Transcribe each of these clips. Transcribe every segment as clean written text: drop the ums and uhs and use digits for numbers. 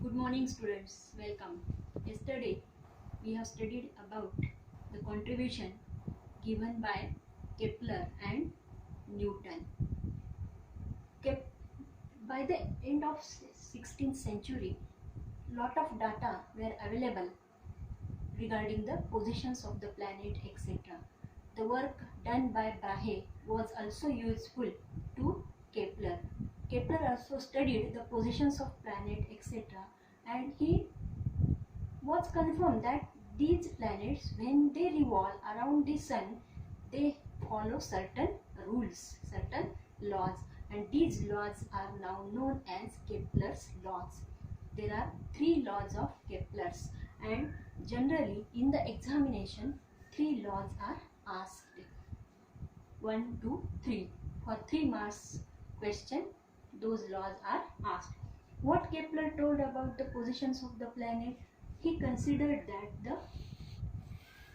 Good morning students, welcome. Yesterday we have studied about the contribution given by Kepler and Newton. By the end of 16th century, lot of data were available regarding the positions of the planet etc. The work done by Brahe was also useful to Kepler. Kepler also studied the positions of planet etc. and he was confirmed that these planets, when they revolve around the sun, they follow certain rules, certain laws, and these laws are now known as Kepler's laws. There are 3 laws of Kepler's, and generally in the examination 3 laws are asked. 1, 2, 3. For 3 marks question, those laws are asked. What Kepler told about the positions of the planet? He considered that the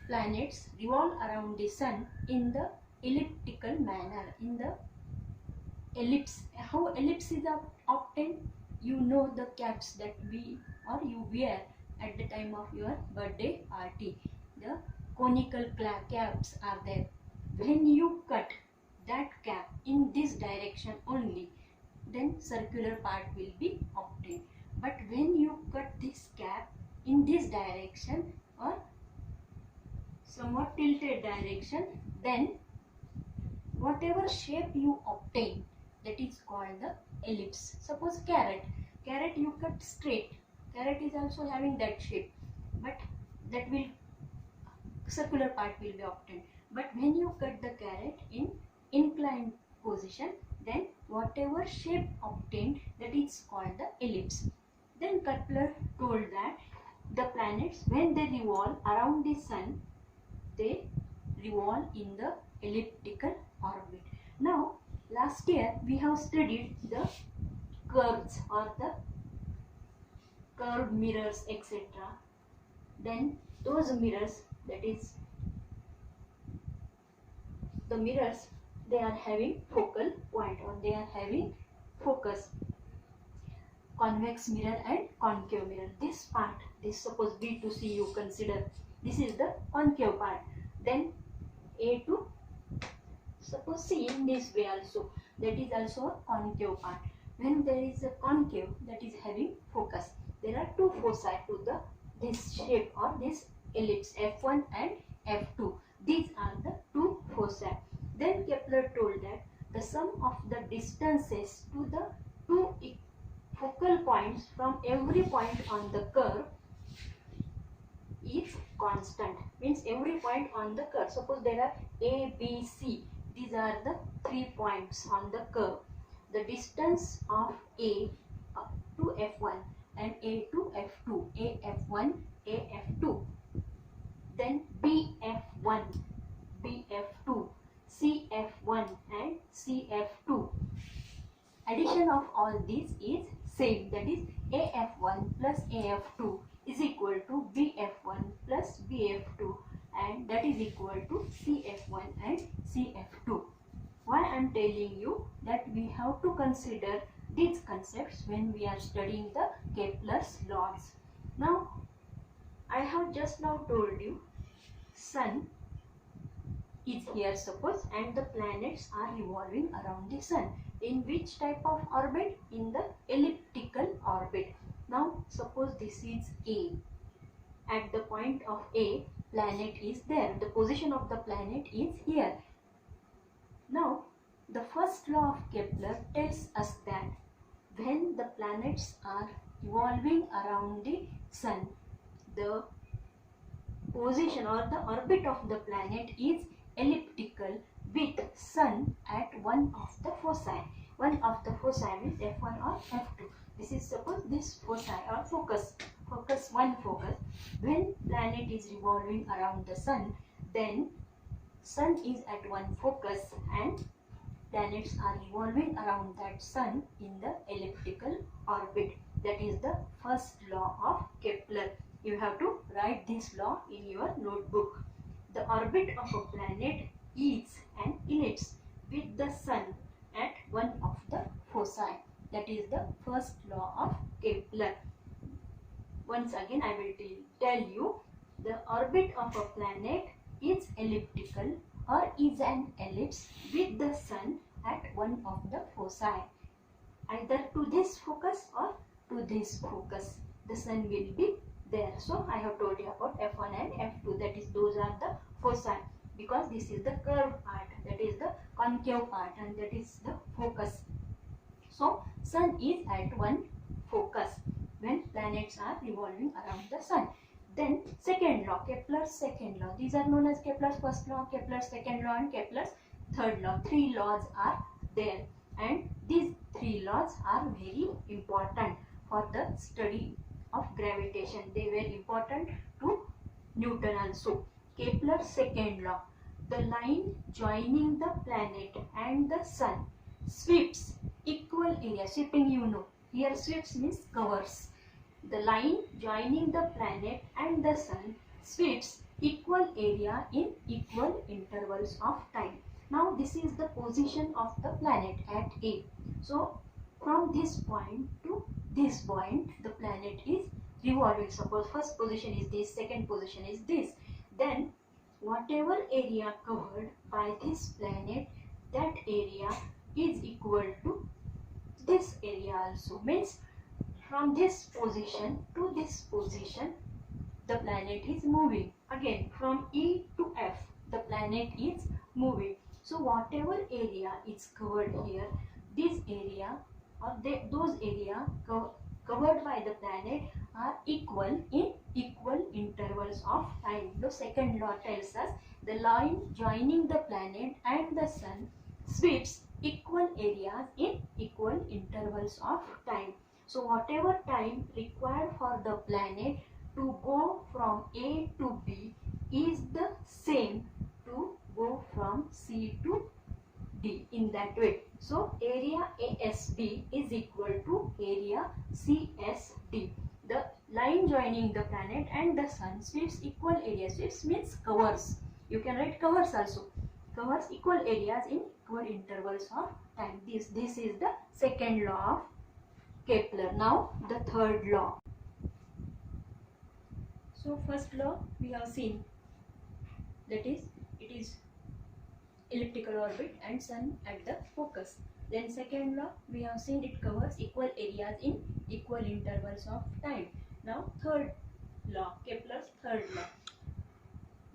planets revolve around the sun in the elliptical manner, in the ellipse. How ellipse is obtained? You know the caps that we or you wear at the time of your birthday party. The conical caps are there. When you cut that cap in this direction only, then circular part will be obtained. But when you cut this cap in this direction or somewhat tilted direction, then whatever shape you obtain, that is called the ellipse. Suppose carrot you cut straight, carrot is also having that shape, but that will circular part will be obtained. But when you cut the carrot in inclined position, then whatever shape obtained, that is called the ellipse. Then Kepler told that the planets, when they revolve around the sun, they revolve in the elliptical orbit. Now last year we have studied the curves or the curved mirrors etc. Then those mirrors, that is the mirrors, they are having focal point or they are having focus. Convex mirror and concave mirror. This part, this suppose B to C you consider, this is the concave part. Then A to suppose C in this way also, that is also a concave part. When there is a concave that is having focus, there are 2 foci to the this shape or this ellipse, F1 and F2. These are the 2 foci. Then Kepler told that the sum of the distances to the 2 focal points from every point on the curve is constant. Means every point on the curve, suppose there are A, B, C, these are the 3 points on the curve. The distance of A to F1 and A to F2, A F1, A F2, then B F1, B F2, C F1 and C F2. Addition of all these is same, that is AF1 plus AF2 is equal to BF1 plus BF2, and that is equal to CF1 and CF2. Why I am telling you that we have to consider these concepts when we are studying the Kepler's laws. Now I have just now told you sun is here suppose, and the planets are revolving around the sun. In which type of orbit? In the elliptical orbit. Now suppose this is A. At the point of A, planet is there. The position of the planet is here. Now the first law of Kepler tells us that when the planets are revolving around the sun, the position or the orbit of the planet is elliptical with sun at one of the foci. One of the foci means F1 or F2. This is suppose this foci or focus. One focus. When planet is revolving around the sun, then sun is at one focus and planets are revolving around that sun in the elliptical orbit. That is the first law of Kepler. You have to write this law in your notebook. The orbit of a planet is an ellipse with the sun at one of the foci. That is the first law of Kepler. Once again I will tell you, the orbit of a planet is elliptical or is an ellipse with the sun at one of the foci, either to this focus or to this focus. The sun will be there. So I have told you about F1 and F2, that is those are the foci, because this is the curved part, that is the concave part, and that is the focus. So sun is at one focus when planets are revolving around the sun. Then second law, Kepler's second law. These are known as Kepler's first law, Kepler's second law, and Kepler's third law. Three laws are there, and these three laws are very important for the study of gravitation. They were important to Newton also. Kepler's second law. The line joining the planet and the sun sweeps equal area. Sweeping, you know. Here sweeps means covers. The line joining the planet and the sun sweeps equal area in equal intervals of time. Now this is the position of the planet at A. So from this point to this point the planet is revolving. Suppose first position is this, second position is this. Then whatever area covered by this planet, that area is equal to this area also. Means from this position to this position the planet is moving. Again from E to F the planet is moving. So whatever area is covered here, this area or those area covered by the planet are equal in equal intervals of time. The second law tells us the line joining the planet and the sun sweeps equal areas in equal intervals of time. So whatever time required for the planet to go from A to B is the same to go from C to D, in that way. So area ASB is equal to area CSD. The line joining the planet and the sun sweeps equal areas. Sweeps means covers. You can write covers also. Covers equal areas in equal intervals of time. This is the second law of Kepler. Now the third law. So first law we have seen, that is it is elliptical orbit and sun at the focus. Then second law we have seen it covers equal areas in equal intervals of time. Now third law, Kepler's third law.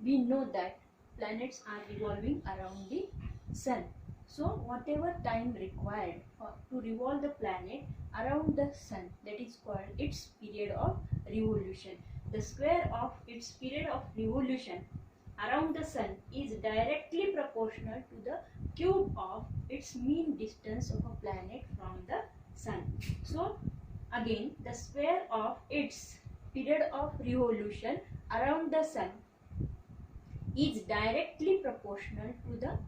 We know that planets are revolving around the sun. So whatever time required to revolve the planet around the sun, that is called its period of revolution. The square of its period of revolution around the sun is directly proportional to the cube of its mean distance of a planet from the sun. So again the square of its period of revolution around the sun is directly proportional to the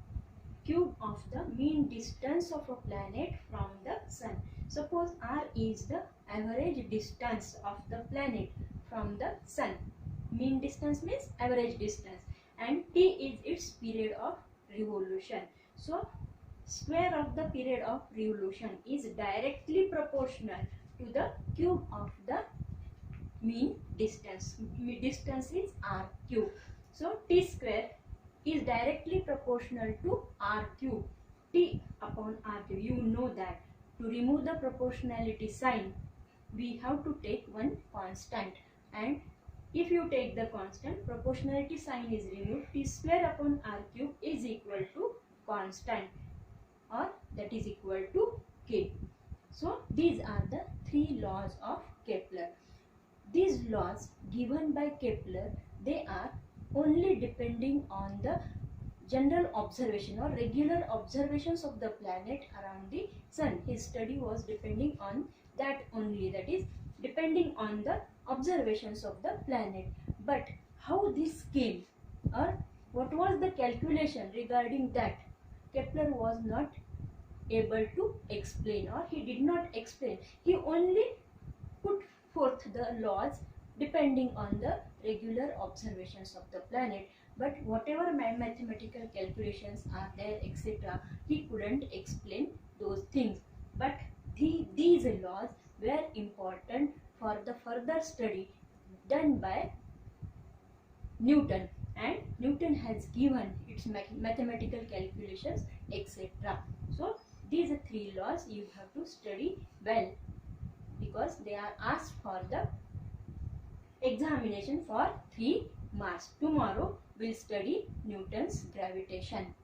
cube of the mean distance of a planet from the sun. Suppose r is the average distance of the planet from the sun. Mean distance means average distance, and t is its period of revolution. So square of the period of revolution is directly proportional to the cube of the mean distance. Distance is r cube. So t square is directly proportional to r cube. T upon r cube. You know that to remove the proportionality sign we have to take one constant, and if you take the constant, proportionality sign is removed. T square upon r cube is equal to constant, or that is equal to k. So these are the three laws of Kepler. These laws given by Kepler, they are only depending on the general observation or regular observations of the planet around the sun. His study was depending on that only, that is depending on the observations of the planet. But how this came or what was the calculation regarding that, Kepler was not able to explain, or he did not explain. He only put forth the laws depending on the regular observations of the planet. But whatever mathematical calculations are there, etc., he couldn't explain those things. But these laws were important for the further study done by Newton, and Newton has given its mathematical calculations, etc. So these 3 laws you have to study well, because they are asked for the examination for 3 marks. Tomorrow we'll study Newton's gravitation.